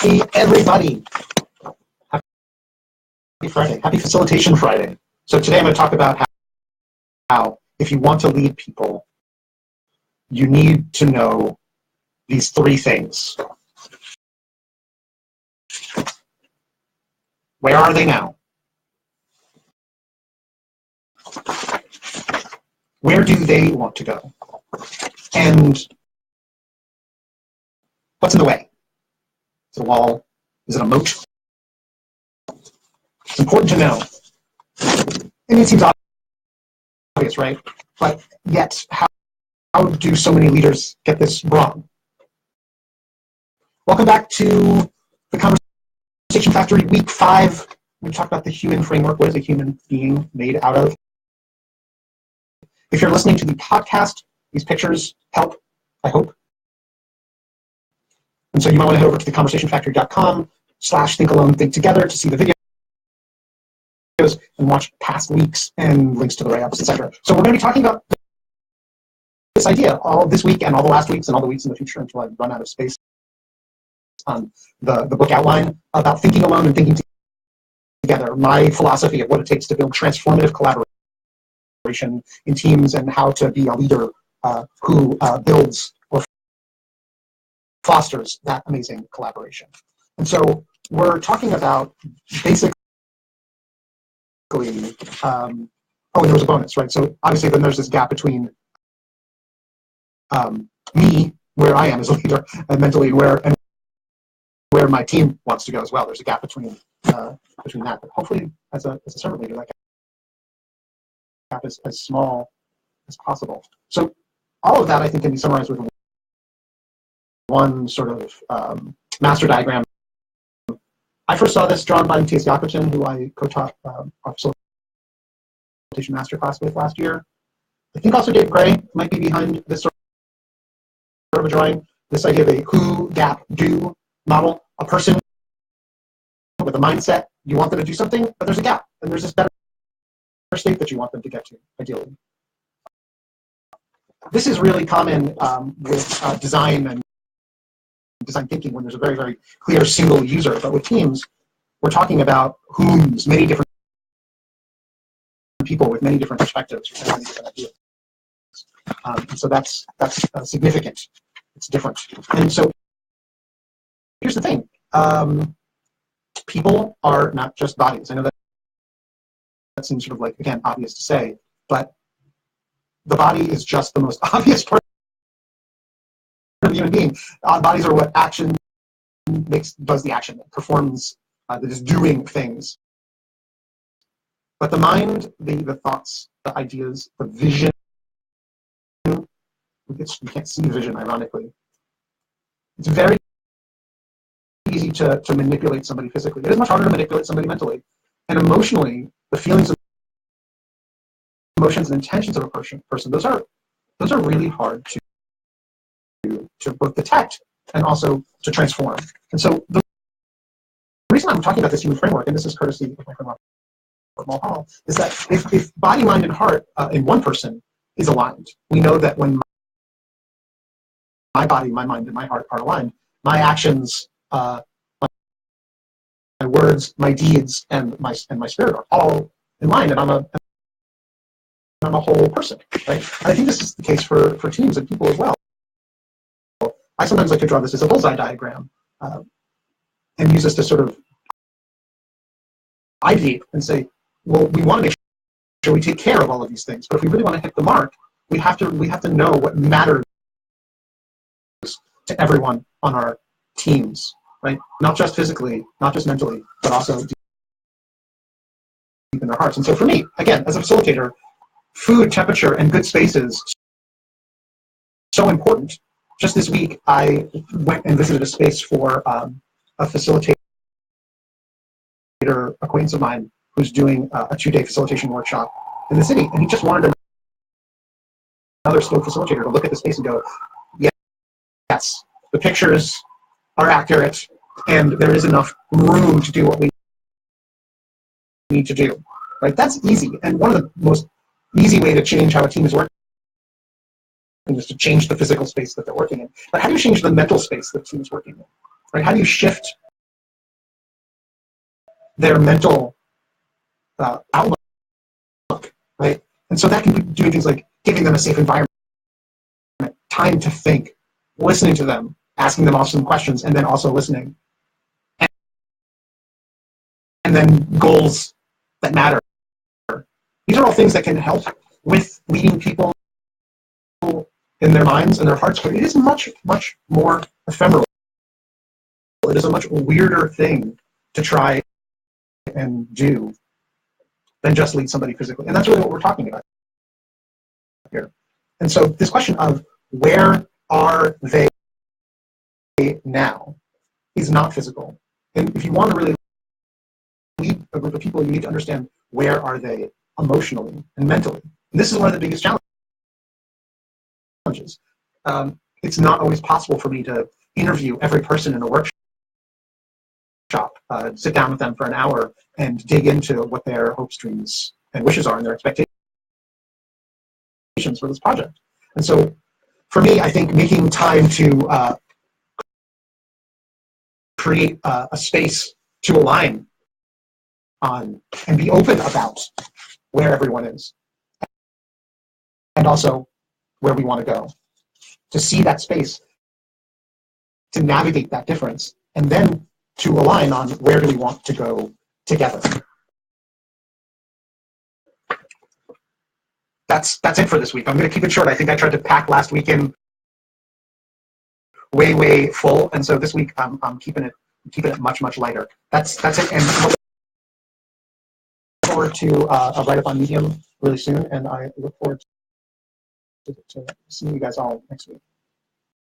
Hey everybody, happy Friday, happy Facilitation Friday. So today I'm going to talk about how if you want to lead people, you need to know these three things. Where are they now? Where do they want to go? And what's in the way? Is it a wall? Is it a moat? It's important to know. And it seems obvious, right? But yet, how do so many leaders get this wrong? Welcome back to the Conversation Factory, week 5. We talked about the human framework. What is a human being made out of? If you're listening to the podcast, these pictures help, I hope. And so you might want to head over to theconversationfactory.com/thinkalone-thinktogether to see the videos and watch past weeks and links to the write-ups, etc. So we're going to be talking about this idea all this week and all the last weeks and all the weeks in the future until I run out of space on the book outline about thinking alone and thinking together, my philosophy of what it takes to build transformative collaboration in teams and how to be a leader who builds or fosters that amazing collaboration. And so we're talking about basically, and there was a bonus, right? So obviously then there's this gap between me, where I am as a leader mentally, and where my team wants to go as well. There's a gap between that, but hopefully as a servant leader, that gap is as small as possible. So all of that, I think, can be summarized with one sort of master diagram. I first saw this drawn by Matthias Jakobsen, who I co-taught our facilitation masterclass with last year. I think also Dave Gray might be behind this sort of a drawing, this idea of a who, gap, do model. A person with a mindset, you want them to do something, but there's a gap, and there's this better state that you want them to get to, ideally. This is really common with design and design thinking when there's a very, very clear single user, but with teams, we're talking about whom's, many different people with many different perspectives, with many different ideas. So that's significant. It's different. And so here's the thing. People are not just bodies. I know that seems sort of like, again, obvious to say, but the body is just the most obvious part of the human being. Bodies are what action does the action, that performs, that is doing things. But the mind, the thoughts, the ideas, the vision, you can't see vision, ironically. It's very easy to manipulate somebody physically. It is much harder to manipulate somebody mentally. And emotionally, the feelings, emotions, and intentions of a person, those are really hard to both detect and also to transform. And so the reason I'm talking about this human framework, and this is courtesy of my friend Hall, is that if body, mind, and heart in one person is aligned, we know that when my body, my mind, and my heart are aligned, my actions, my words, my deeds, and my spirit are all in line, and I'm a whole person, right? And I think this is the case for teams and people as well. I sometimes like to draw this as a bullseye diagram and use this to sort of ideate and say, well, we want to make sure we take care of all of these things, but if we really want to hit the mark, we have to know what matters to everyone on our teams, right? Not just physically, not just mentally, but also deep in their hearts. And so for me, again, as a facilitator, food, temperature, and good spaces so important. Just this week, I went and visited a space for a facilitator acquaintance of mine who's doing a 2-day facilitation workshop in the city, and he just wanted another skilled facilitator to look at the space and go, yes, the pictures are accurate, and there is enough room to do what we need to do. Right? That's easy, and one of the most easy way to change how a team is working is to change the physical space that they're working in. But how do you change the mental space that the team is working in? Right? How do you shift their mental outlook, right? And so that can be doing things like giving them a safe environment, time to think, listening to them, asking them awesome questions, and then also listening. And then goals that matter. These are all things that can help with leading people in their minds and their hearts, but it is much, much more ephemeral. It is a much weirder thing to try and do than just lead somebody physically. And that's really what we're talking about here. And so this question of where are they now is not physical. And if you want to really lead a group of people, you need to understand where are they emotionally and mentally. And this is one of the biggest challenges. It's not always possible for me to interview every person in a workshop, sit down with them for an hour and dig into what their hopes, dreams, and wishes are and their expectations for this project. And so for me, I think making time to create a space to align on and be open about where everyone is and also where we want to go, to see that space, to navigate that difference, and then to align on where do we want to go together. That's it for this week. I'm going to keep it short. I think I tried to pack last weekend way full, and so this week I'm keeping it much lighter. That's it. And I look forward to a write up on Medium really soon, and I look forward to seeing you guys all next week.